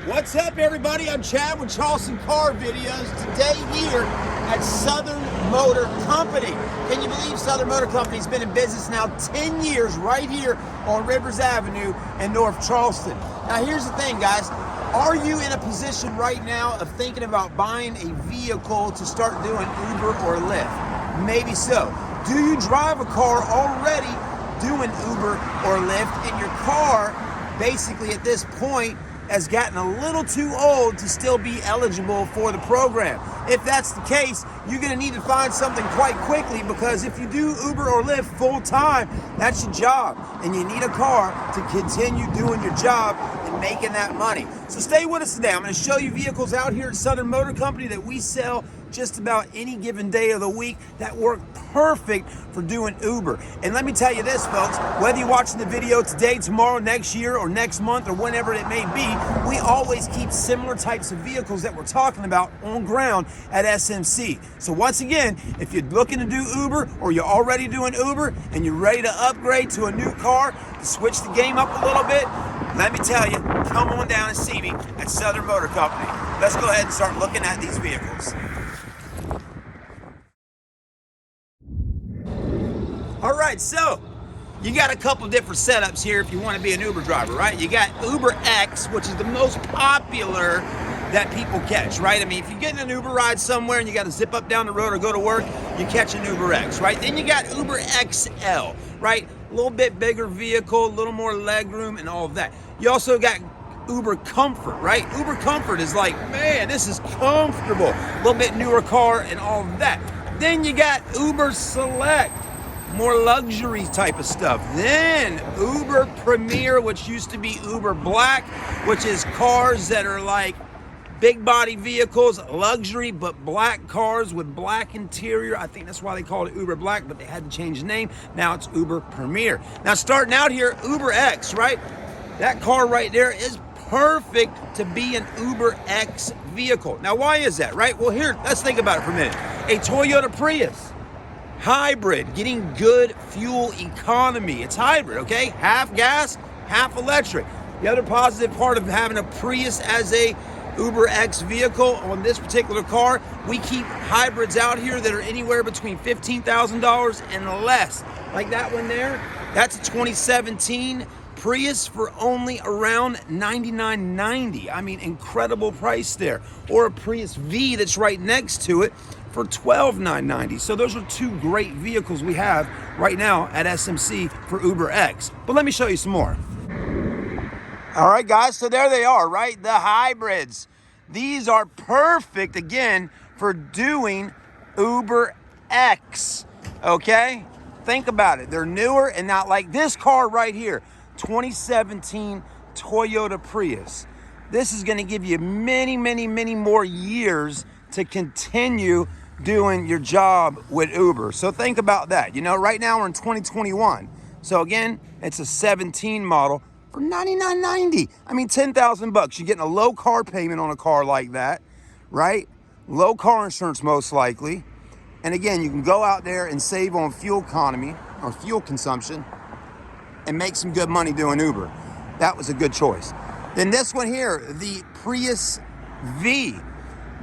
What's up, everybody? I'm Chad with Charleston Car Videos. Today here at Southern Motor Company. Can you believe Southern Motor Company's been in business now 10 years right here on Rivers Avenue in North Charleston? Now here's the thing, guys. Are you in a position right now of thinking about buying a vehicle to start doing Uber or Lyft? Maybe so. Do you drive a car already doing Uber or Lyft, and your car basically at this point has gotten a little too old to still be eligible for the program? If that's the case, you're going to need to find something quite quickly, because if you do Uber or Lyft full time, that's your job, and you need a car to continue doing your job and making that money. So stay with us today. I'm going to show you vehicles out here at Southern Motor Company that we sell just about any given day of the week that work perfect for doing Uber. And let me tell you this, folks, whether you're watching the video today, tomorrow, next year, or next month, or whenever it may be, we always keep similar types of vehicles that we're talking about on ground at SMC. So once again, if you're looking to do Uber, or you're already doing Uber and you're ready to upgrade to a new car, to switch the game up a little bit, let me tell you, come on down and see me at Southern Motor Company. Let's go ahead and start looking at these vehicles. All right, so you got a couple different setups here if you want to be an Uber driver, right? You got UberX, which is the most popular that people catch, right? I mean, if you're getting an Uber ride somewhere and you got to zip up down the road or go to work, you catch an UberX, right? Then you got UberXL, right? A little bit bigger vehicle, a little more legroom and all of that. You also got UberComfort, right? UberComfort is like, man, this is comfortable. A little bit newer car and all of that. Then you got UberSelect, more luxury type of stuff. Then UberPremier, which used to be UberBlack, which is cars that are like big body vehicles, luxury, but black cars with black interior. I think that's why they called it UberBlack, but they had to change the name. Now it's UberPremier. Now starting out here, UberX, right? That car right there is perfect to be an UberX vehicle. Now why is that, right? Well, here, let's think about it for a minute. A Toyota Prius, hybrid, getting good fuel economy. It's hybrid, okay? Half gas, half electric. The other positive part of having a Prius as a UberX vehicle on this particular car, we keep hybrids out here that are anywhere between $15,000 and less. Like that one there, that's a 2017 Prius for only around $99.90. I mean, incredible price there. Or a Prius V that's right next to it for $12,990. So those are two great vehicles we have right now at SMC for UberX. But let me show you some more. All right, guys, so there they are, right? The hybrids. These are perfect, again, for doing UberX, okay? Think about it. They're newer and not like this car right here, 2017 Toyota Prius. This is going to give you many, many, many more years to continue doing your job with Uber. So think about that. You know, right now we're in 2021. So again, it's a 17 model for $99.90. I mean, $10,000. You're getting a low car payment on a car like that, right? Low car insurance most likely. And again, you can go out there and save on fuel economy or fuel consumption and make some good money doing Uber. That was a good choice. Then this one here, the Prius V.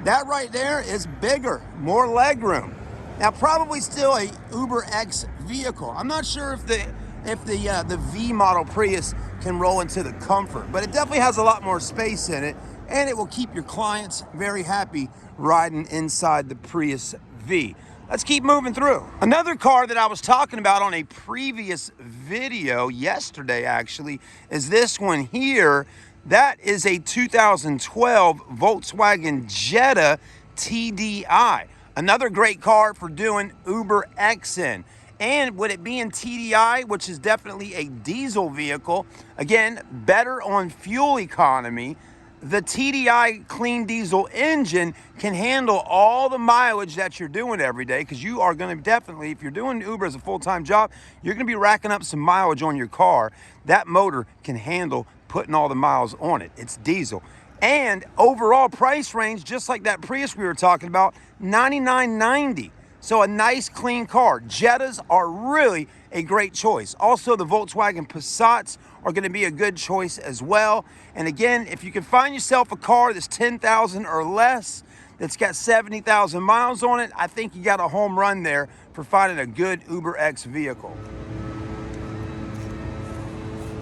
That right there is bigger, more legroom. Now, probably still a UberX vehicle. I'm not sure if the V model Prius can roll into the Comfort, but it definitely has a lot more space in it, and it will keep your clients very happy riding inside the Prius V. Let's keep moving through. Another car that I was talking about on a previous video yesterday, actually, is this one here. That is a 2012 Volkswagen Jetta TDI. Another great car for doing UberX in. And with it being TDI, which is definitely a diesel vehicle, again, better on fuel economy, the TDI clean diesel engine can handle all the mileage that you're doing every day, because you are going to definitely, if you're doing Uber as a full-time job, you're going to be racking up some mileage on your car. That motor can handle putting all the miles on it. It's diesel. And overall price range, just like that Prius we were talking about, $99.90. So a nice clean car. Jettas are really a great choice. Also, the Volkswagen Passats are going to be a good choice as well. And again, if you can find yourself a car that's 10,000 or less, that's got 70,000 miles on it, I think you got a home run there for finding a good UberX vehicle.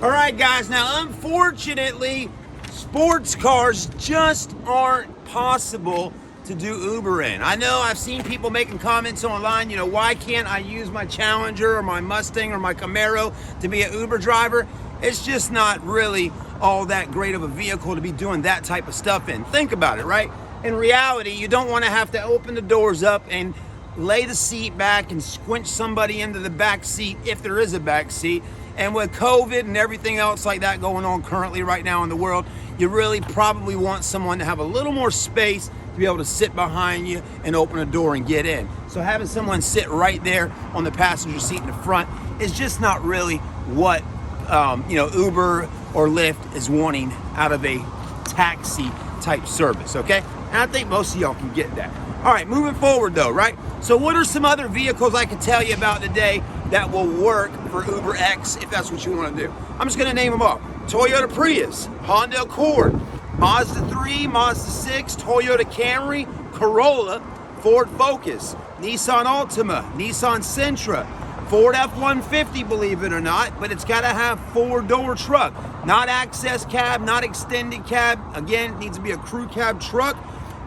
All right, guys, now unfortunately, sports cars just aren't possible to do Uber in. I know I've seen people making comments online, you know, why can't I use my Challenger or my Mustang or my Camaro to be an Uber driver? It's just not really all that great of a vehicle to be doing that type of stuff in. Think about it, right? In reality, you don't want to have to open the doors up and lay the seat back and squinch somebody into the back seat if there is a back seat. And with COVID and everything else like that going on currently right now in the world, you really probably want someone to have a little more space to be able to sit behind you and open a door and get in. So having someone sit right there on the passenger seat in the front is just not really what Uber or Lyft is wanting out of a taxi type service, okay? And I think most of y'all can get that. All right, moving forward though, right? So what are some other vehicles I can tell you about today that will work for UberX if that's what you want to do? I'm just going to name them off. Toyota Prius, Honda Accord, Mazda 3, Mazda 6, Toyota Camry, Corolla, Ford Focus, Nissan Altima, Nissan Sentra, Ford F-150, believe it or not, but it's got to have 4-door truck. Not access cab, not extended cab. Again, it needs to be a crew cab truck.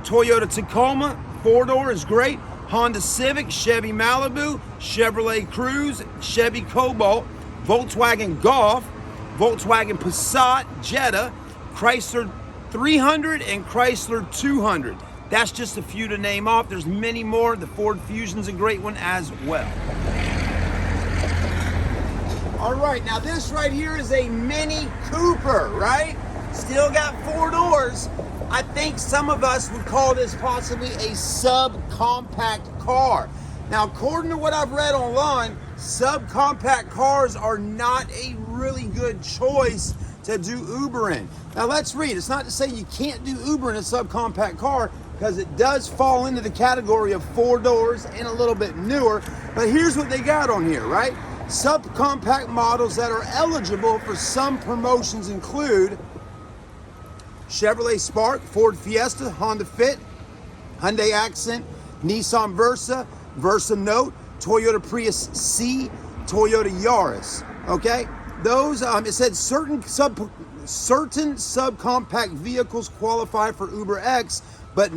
Toyota Tacoma, 4-door is great. Honda Civic, Chevy Malibu, Chevrolet Cruze, Chevy Cobalt, Volkswagen Golf, Volkswagen Passat, Jetta, Chrysler 300, and Chrysler 200. That's just a few to name off. There's many more. The Ford Fusion's a great one as well. All right, now this right here is a Mini Cooper, right? Still got 4 doors. I think some of us would call this possibly a subcompact car. Now, according to what I've read online, subcompact cars are not a really good choice to do Uber in. Now, let's read. It's not to say you can't do Uber in a subcompact car, because it does fall into the category of 4 doors and a little bit newer. But here's what they got on here, right? Subcompact models that are eligible for some promotions include Chevrolet Spark, Ford Fiesta, Honda Fit, Hyundai Accent, Nissan Versa, Versa Note, Toyota Prius C, Toyota Yaris. Okay, those it said certain subcompact vehicles qualify for UberX, but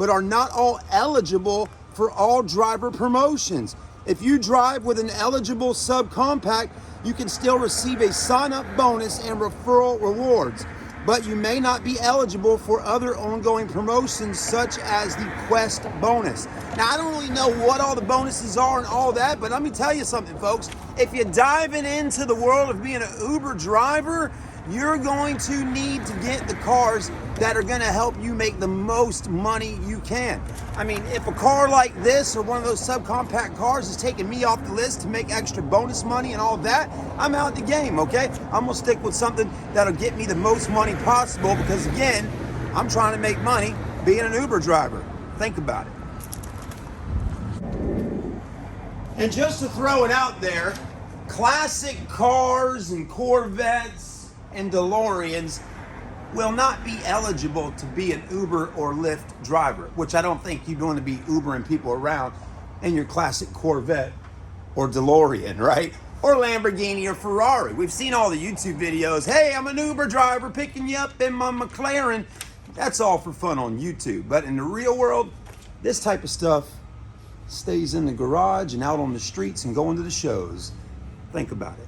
are not all eligible for all driver promotions. If you drive with an eligible subcompact, you can still receive a sign-up bonus and referral rewards, but you may not be eligible for other ongoing promotions such as the Quest bonus. Now, I don't really know what all the bonuses are and all that, but let me tell you something, folks. If you're diving into the world of being an Uber driver, you're going to need to get the cars that are going to help you make the most money you can. I mean, if a car like this or one of those subcompact cars is taking me off the list to make extra bonus money and all that, I'm out the game, okay? I'm going to stick with something that'll get me the most money possible because, again, I'm trying to make money being an Uber driver. Think about it. And just to throw it out there, classic cars and Corvettes and DeLoreans will not be eligible to be an Uber or Lyft driver, which I don't think you'd want to be Ubering people around in your classic Corvette or DeLorean, right? Or Lamborghini or Ferrari. We've seen all the YouTube videos. Hey, I'm an Uber driver picking you up in my McLaren. That's all for fun on YouTube. But in the real world, this type of stuff stays in the garage and out on the streets and going to the shows. Think about it.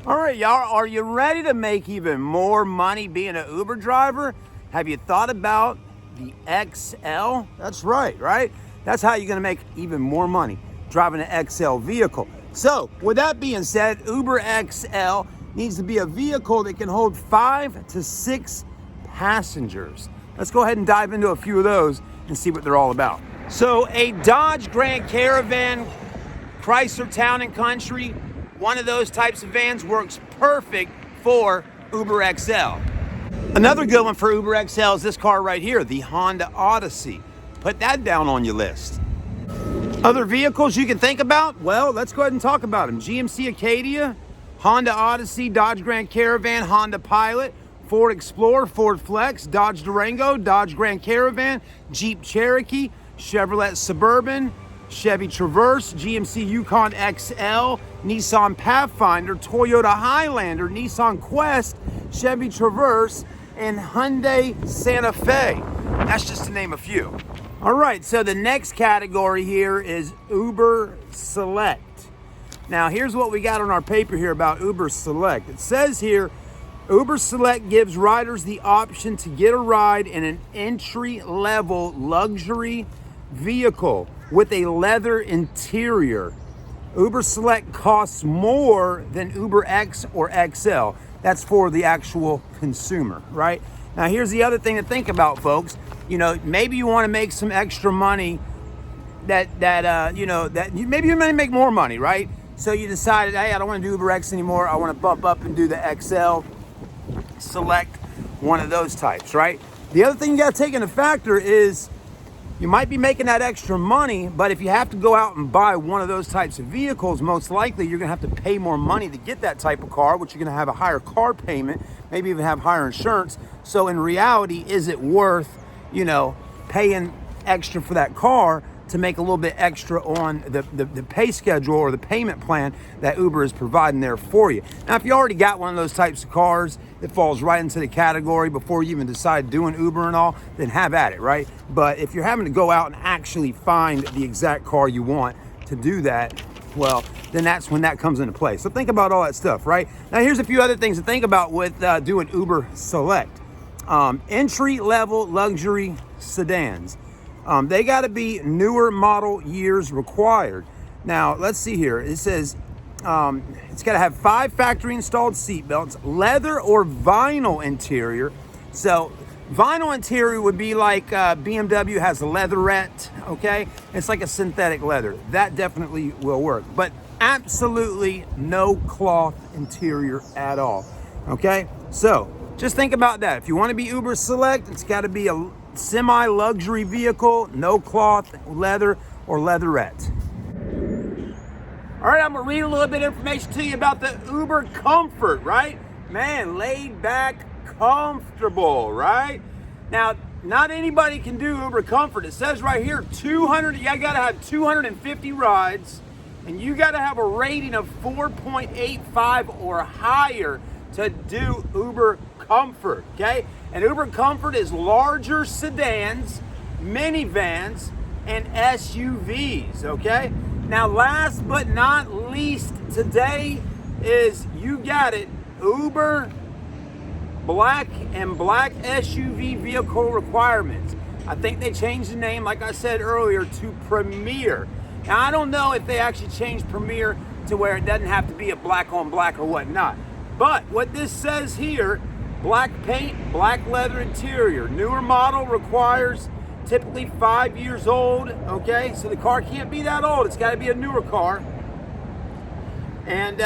All right, y'all, are you ready to make even more money being an Uber driver? Have you thought about the XL? That's right? That's how you're gonna make even more money, driving an XL vehicle. So, with that being said, UberXL needs to be a vehicle that can hold 5 to 6 passengers. Let's go ahead and dive into a few of those and see what they're all about. So, a Dodge Grand Caravan, Chrysler Town & Country, one of those types of vans works perfect for UberXL. Another good one for UberXL is this car right here, the Honda Odyssey. Put that down on your list. Other vehicles you can think about? Well, let's go ahead and talk about them. GMC Acadia, Honda Odyssey, Dodge Grand Caravan, Honda Pilot, Ford Explorer, Ford Flex, Dodge Durango, Dodge Grand Caravan, Jeep Cherokee, Chevrolet Suburban, Chevy Traverse, GMC Yukon XL, Nissan Pathfinder, Toyota Highlander, Nissan Quest, Chevy Traverse, and Hyundai Santa Fe. That's just to name a few. All right, so the next category here is UberSelect. Now, here's what we got on our paper here about UberSelect. It says here, UberSelect gives riders the option to get a ride in an entry-level luxury vehicle with a leather interior. UberSelect costs more than UberX or XL. That's for the actual consumer, right? Now, here's the other thing to think about, folks. You know, maybe you want to make some extra money maybe you want to make more money, right? So you decided, hey, I don't want to do UberX anymore. I want to bump up and do the XL. Select one of those types, right? The other thing you got to take into factor is you might be making that extra money, but if you have to go out and buy one of those types of vehicles, most likely you're going to have to pay more money to get that type of car, which you're going to have a higher car payment, maybe even have higher insurance. So in reality, is it worth, paying extra for that car to make a little bit extra on the pay schedule or the payment plan that Uber is providing there for you? Now, if you already got one of those types of cars that falls right into the category before you even decide doing Uber and all, then have at it, right? But if you're having to go out and actually find the exact car you want to do that, well, then that's when that comes into play. So think about all that stuff, right? Now, here's a few other things to think about with doing UberSelect. Entry-level luxury sedans. They got to be newer model years required. Now, let's see here. It says it's got to have 5 factory installed seat belts, leather or vinyl interior. So vinyl interior would be like BMW has a leatherette, okay? It's like a synthetic leather. That definitely will work. But absolutely no cloth interior at all, okay? So just think about that. If you want to be UberSelect, it's got to be a semi-luxury vehicle, no cloth, leather, or leatherette. All right, I'm gonna read a little bit of information to you about the UberComfort, right? Man, laid back, comfortable, right? Now, not anybody can do UberComfort. It says right here, you gotta have 250 rides, and you gotta have a rating of 4.85 or higher to do UberComfort, okay? And UberComfort is larger sedans, minivans, and SUVs, okay? Now, last but not least today is, you got it, UberBlack and Black SUV vehicle requirements. I think they changed the name, like I said earlier, to Premier. Now, I don't know if they actually changed Premier to where it doesn't have to be a black on black or whatnot. But what this says here, black paint, black leather interior. Newer model requires typically 5 years old, okay? So the car can't be that old. It's got to be a newer car. And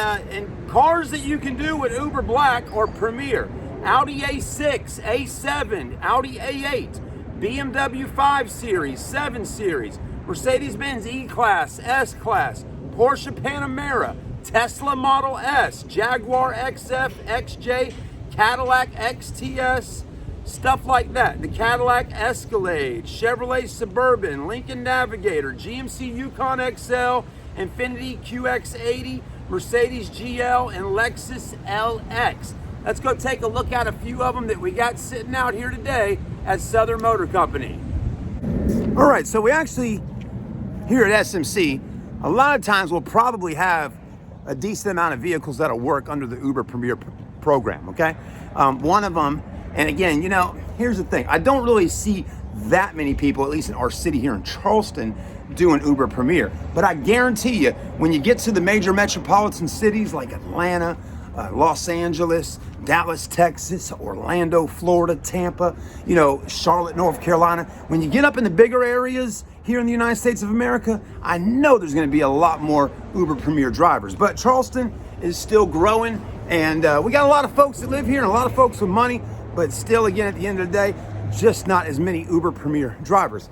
cars that you can do with UberBlack or Premier: Audi A6, A7, Audi A8, BMW 5 Series, 7 Series, Mercedes-Benz E-Class, S-Class, Porsche Panamera, Tesla Model S, Jaguar XF, XJ, Cadillac XTS, stuff like that. The Cadillac Escalade, Chevrolet Suburban, Lincoln Navigator, GMC Yukon XL, Infiniti QX80, Mercedes GL, and Lexus LX. Let's go take a look at a few of them that we got sitting out here today at Southern Motor Company. All right, so we actually, here at SMC, a lot of times we'll probably have a decent amount of vehicles that'll work under the UberPremier program, okay? One of them, and again, here's the thing. I don't really see that many people, at least in our city here in Charleston, doing UberPremier. But I guarantee you, when you get to the major metropolitan cities like Atlanta, Los Angeles, Dallas, Texas, Orlando, Florida, Tampa, Charlotte, North Carolina, when you get up in the bigger areas here in the United States of America, I know there's going to be a lot more UberPremier drivers. But Charleston is still growing, and we got a lot of folks that live here and a lot of folks with money, but still, again, at the end of the day, just not as many UberPremier drivers.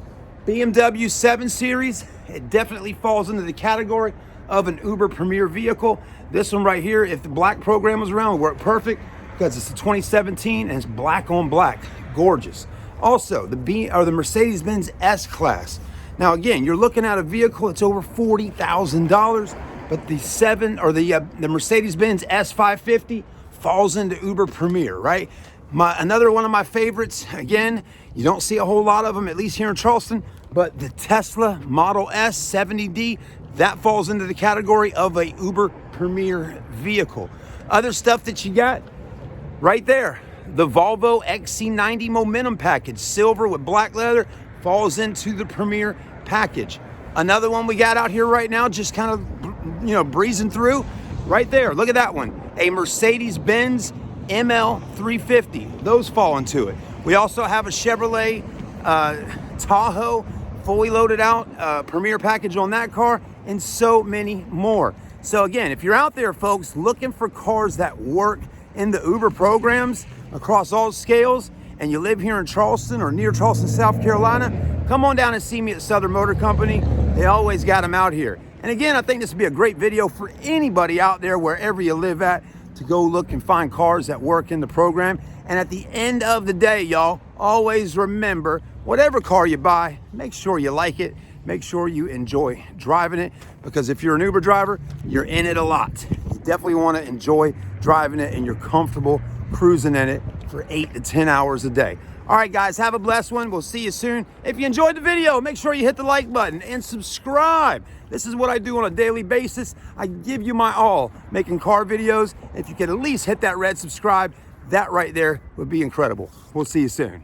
BMW 7 Series it definitely falls into the category of an UberPremier vehicle. This one right here, if the black program was around, would work perfect because it's a 2017 and it's black on black. Gorgeous. Also, the Mercedes-Benz S-Class. Now again, you're looking at a vehicle that's over $40,000, but the Mercedes-Benz S550 falls into UberPremier, right? Another one of my favorites, again, you don't see a whole lot of them, at least here in Charleston, but the Tesla Model S 70D, that falls into the category of a UberPremier vehicle. Other stuff that you got right there, the Volvo XC90 Momentum package, silver with black leather, falls into the Premier package. Another one we got out here right now, just kind of, breezing through, right there, look at that one, a Mercedes-Benz ML350, those fall into it. We also have a Chevrolet Tahoe, fully loaded out, Premier package on that car, and so many more. So again, if you're out there, folks, looking for cars that work in the Uber programs across all scales, and you live here in Charleston or near Charleston, South Carolina, come on down and see me at Southern Motor Company. They always got them out here. And again, I think this would be a great video for anybody out there, wherever you live at, to go look and find cars that work in the program. And at the end of the day, y'all, always remember, whatever car you buy, make sure you like it. Make sure you enjoy driving it, because if you're an Uber driver, you're in it a lot. You definitely want to enjoy driving it and you're comfortable cruising in it for 8 to 10 hours a day. All right, guys, have a blessed one. We'll see you soon. If you enjoyed the video, make sure you hit the like button and subscribe. This is what I do on a daily basis. I give you my all making car videos. If you could at least hit that red subscribe, that right there would be incredible. We'll see you soon.